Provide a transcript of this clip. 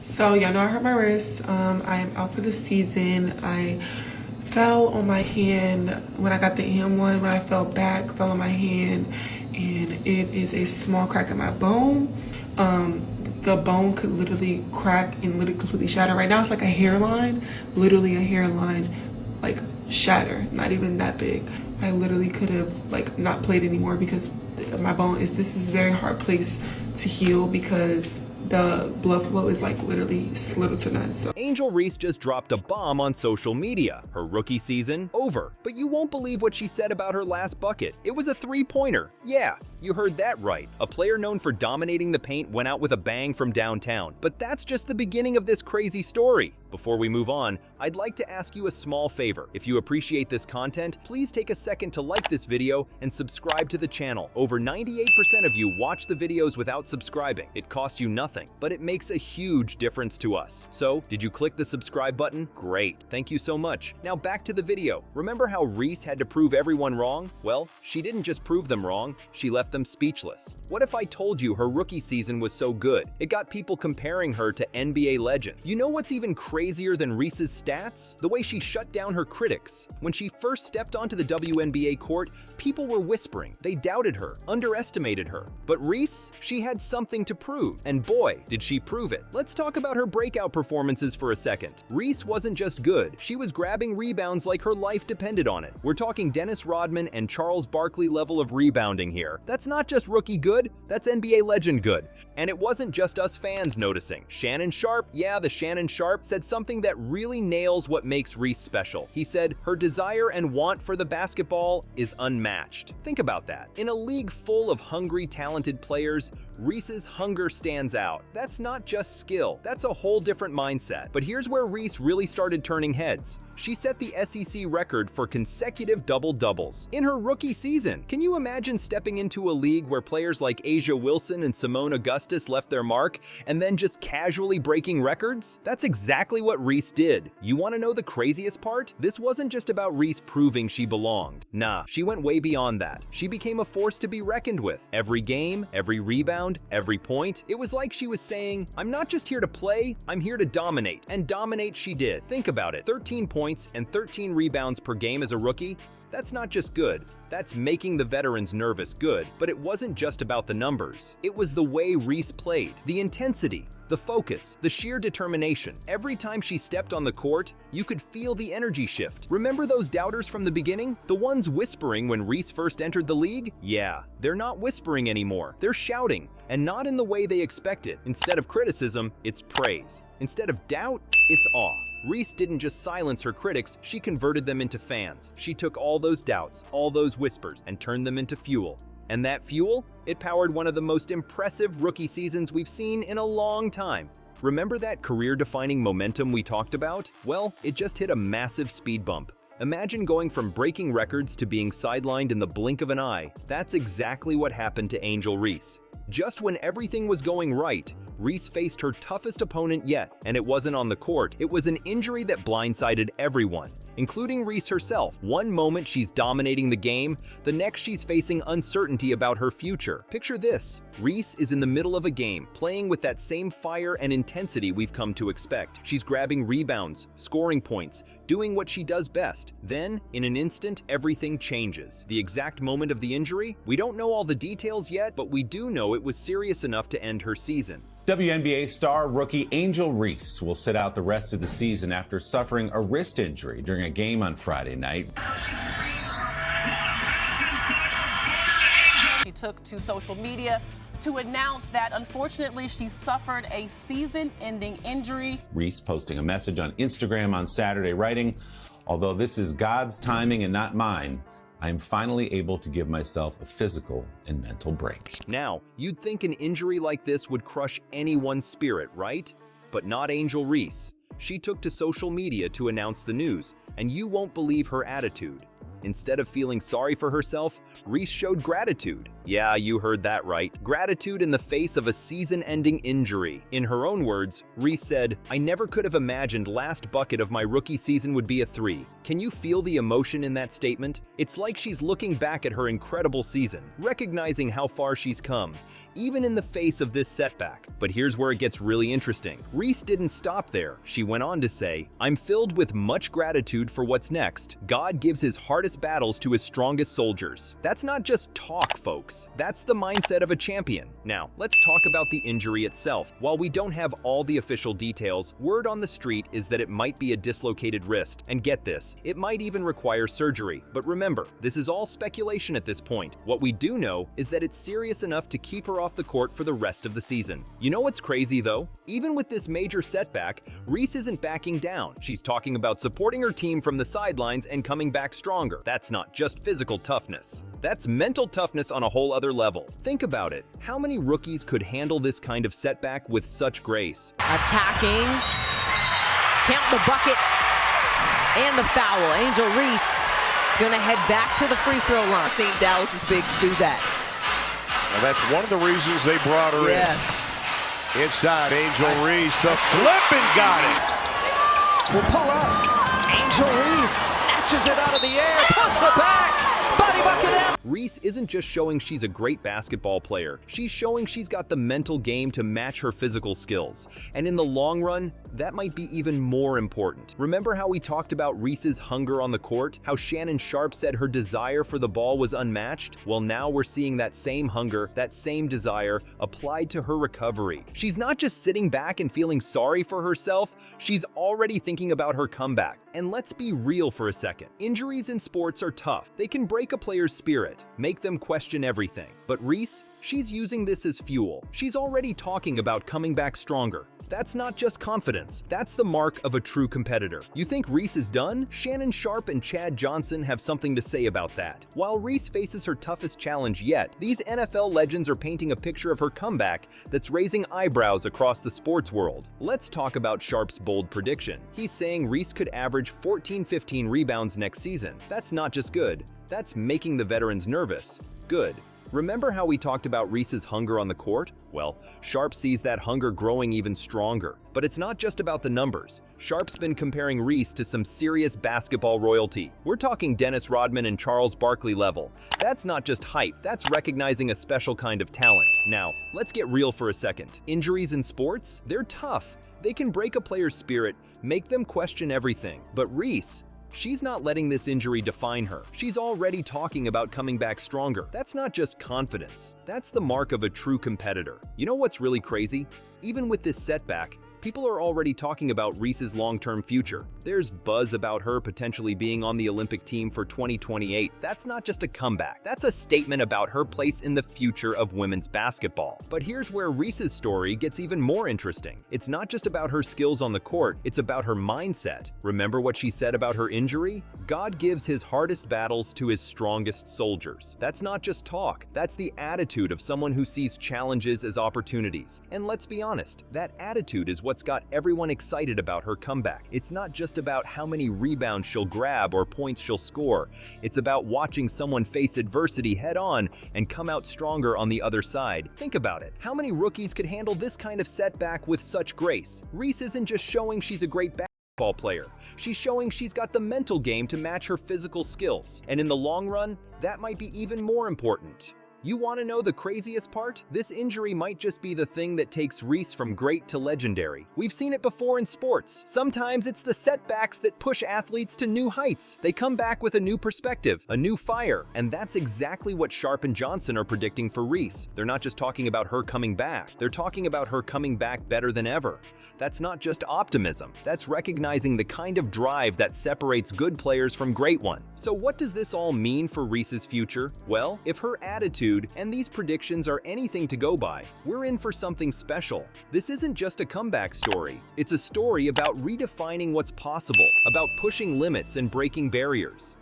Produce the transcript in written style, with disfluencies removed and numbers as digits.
So y'all know I hurt my wrist. I am out for the season. I fell on my hand when I got the M1. When I fell back, fell on my hand, and it is a small crack in my bone. The bone could literally crack and literally completely shatter. Right now it's like a hairline, literally a hairline, like shatter. Not even that big. I literally could have like not played anymore because my bone is. This is a very hard place to heal because the blood flow is like literally little to none. So Angel Reese just dropped a bomb on social media. Her rookie season over. But you won't believe what she said about her last bucket. It was a three-pointer. Yeah, you heard that right. A player known for dominating the paint went out with a bang from downtown. But that's just the beginning of this crazy story. Before we move on, I'd like to ask you a small favor. If you appreciate this content, please take a second to like this video and subscribe to the channel. Over 98% of you watch the videos without subscribing. It costs you nothing, but it makes a huge difference to us. So, did you click the subscribe button? Great, thank you so much. Now back to the video. Remember how Reese had to prove everyone wrong? Well, she didn't just prove them wrong, she left them speechless. What if I told you her rookie season was so good? It got people comparing her to NBA legend. You know what's even crazier than Reese's stats? The way she shut down her critics. When she first stepped onto the WNBA court, people were whispering. They doubted her, underestimated her. But Reese, she had something to prove. And boy, did she prove it. Let's talk about her breakout performances for a second. Reese wasn't just good, she was grabbing rebounds like her life depended on it. We're talking Dennis Rodman and Charles Barkley level of rebounding here. That's not just rookie good, that's NBA legend good. And it wasn't just us fans noticing. Shannon Sharpe, yeah, the Shannon Sharpe, said something that really nails what makes Reese special. He said, her desire and want for the basketball is unmatched. Think about that. In a league full of hungry, talented players, Reese's hunger stands out. That's not just skill, that's a whole different mindset. But here's where Reese really started turning heads. She set the SEC record for consecutive double-doubles in her rookie season. Can you imagine stepping into a league where players like Asia Wilson and Simone Augustus left their mark and then just casually breaking records? That's exactly what Reese did. You want to know the craziest part? This wasn't just about Reese proving she belonged. Nah, she went way beyond that. She became a force to be reckoned with. Every game, every rebound, every point, it was like she was saying, I'm not just here to play, I'm here to dominate. And dominate she did. Think about it, 13 points and 13 rebounds per game as a rookie. That's not just good, that's making the veterans nervous good. But it wasn't just about the numbers. It was the way Reese played, the intensity, the focus, the sheer determination. Every time she stepped on the court, you could feel the energy shift. Remember those doubters from the beginning? The ones whispering when Reese first entered the league? Yeah, they're not whispering anymore. They're shouting, and not in the way they expected. Instead of criticism, it's praise. Instead of doubt, it's awe. Reese didn't just silence her critics, she converted them into fans. She took all those doubts, all those whispers, and turned them into fuel. And that fuel? It powered one of the most impressive rookie seasons we've seen in a long time. Remember that career-defining momentum we talked about? Well, it just hit a massive speed bump. Imagine going from breaking records to being sidelined in the blink of an eye. That's exactly what happened to Angel Reese. Just when everything was going right, Reese faced her toughest opponent yet, and it wasn't on the court. It was an injury that blindsided everyone, including Reese herself. One moment she's dominating the game, the next she's facing uncertainty about her future. Picture this. Reese is in the middle of a game, playing with that same fire and intensity we've come to expect. She's grabbing rebounds, scoring points, doing what she does best. Then, in an instant, everything changes. The exact moment of the injury? We don't know all the details yet, but we do know it was serious enough to end her season. WNBA star rookie Angel Reese will sit out the rest of the season after suffering a wrist injury during a game on Friday night. She took to social media to announce that, unfortunately, she suffered a season-ending injury. Reese posting a message on Instagram on Saturday, writing, "Although this is God's timing and not mine, I am finally able to give myself a physical and mental break." Now, you'd think an injury like this would crush anyone's spirit, right? But not Angel Reese. She took to social media to announce the news, and you won't believe her attitude. Instead of feeling sorry for herself, Reese showed gratitude. Yeah, you heard that right. Gratitude in the face of a season-ending injury. In her own words, Reese said, "I never could have imagined last bucket of my rookie season would be a 3. Can you feel the emotion in that statement? It's like she's looking back at her incredible season, recognizing how far she's come, even in the face of this setback. But here's where it gets really interesting. Reese didn't stop there. She went on to say, "I'm filled with much gratitude for what's next. God gives his hardest battles to his strongest soldiers." That's not just talk, folks. That's the mindset of a champion. Now, let's talk about the injury itself. While we don't have all the official details, word on the street is that it might be a dislocated wrist. And get this, it might even require surgery. But remember, this is all speculation at this point. What we do know is that it's serious enough to keep her off the court for the rest of the season. You know what's crazy though? Even with this major setback, Reese isn't backing down. She's talking about supporting her team from the sidelines and coming back stronger. That's not just physical toughness. That's mental toughness on a whole other level. Think about it. How many rookies could handle this kind of setback with such grace? Attacking, count the bucket, and the foul. Angel Reese gonna head back to the free throw line. St. Dallas is big to do that. Well, that's one of the reasons they brought her Yes. in. Inside, Angel Reese, the flip and got it. Will pull up. Angel Reese snatches it out of the air, puts it back. Body bucket out. Reese isn't just showing she's a great basketball player, she's showing she's got the mental game to match her physical skills. And in the long run, that might be even more important. Remember how we talked about Reese's hunger on the court? How Shannon Sharpe said her desire for the ball was unmatched? Well, now we're seeing that same hunger, that same desire, applied to her recovery. She's not just sitting back and feeling sorry for herself, she's already thinking about her comeback. And let's be real for a second. Injuries in sports are tough. They can break a player's spirit, make them question everything. But Reese, she's using this as fuel. She's already talking about coming back stronger. That's not just confidence, that's the mark of a true competitor. You think Reese is done? Shannon Sharpe and Chad Johnson have something to say about that. While Reese faces her toughest challenge yet, these NFL legends are painting a picture of her comeback that's raising eyebrows across the sports world. Let's talk about Sharpe's bold prediction. He's saying Reese could average 14-15 rebounds next season. That's not just good, that's making the veterans nervous. Good. Remember how we talked about Reese's hunger on the court? Well, Sharpe sees that hunger growing even stronger. But it's not just about the numbers. Sharpe's been comparing Reese to some serious basketball royalty. We're talking Dennis Rodman and Charles Barkley level. That's not just hype, that's recognizing a special kind of talent. Now, let's get real for a second. Injuries in sports? They're tough. They can break a player's spirit, make them question everything. But Reese, she's not letting this injury define her. She's already talking about coming back stronger. That's not just confidence. That's the mark of a true competitor. You know what's really crazy? Even with this setback, people are already talking about Reese's long-term future. There's buzz about her potentially being on the Olympic team for 2028. That's not just a comeback. That's a statement about her place in the future of women's basketball. But here's where Reese's story gets even more interesting. It's not just about her skills on the court, it's about her mindset. Remember what she said about her injury? God gives his hardest battles to his strongest soldiers. That's not just talk. That's the attitude of someone who sees challenges as opportunities. And let's be honest, that attitude is what's got everyone excited about her comeback. It's not just about how many rebounds she'll grab or points she'll score. It's about watching someone face adversity head on and come out stronger on the other side. Think about it. How many rookies could handle this kind of setback with such grace? Reese isn't just showing she's a great basketball player. She's showing she's got the mental game to match her physical skills. And in the long run, that might be even more important. You want to know the craziest part? This injury might just be the thing that takes Reese from great to legendary. We've seen it before in sports. Sometimes it's the setbacks that push athletes to new heights. They come back with a new perspective, a new fire, and that's exactly what Sharpe and Johnson are predicting for Reese. They're not just talking about her coming back, they're talking about her coming back better than ever. That's not just optimism, that's recognizing the kind of drive that separates good players from great ones. So what does this all mean for Reese's future? Well, if her attitude and these predictions are anything to go by, we're in for something special. This isn't just a comeback story. It's a story about redefining what's possible, about pushing limits and breaking barriers.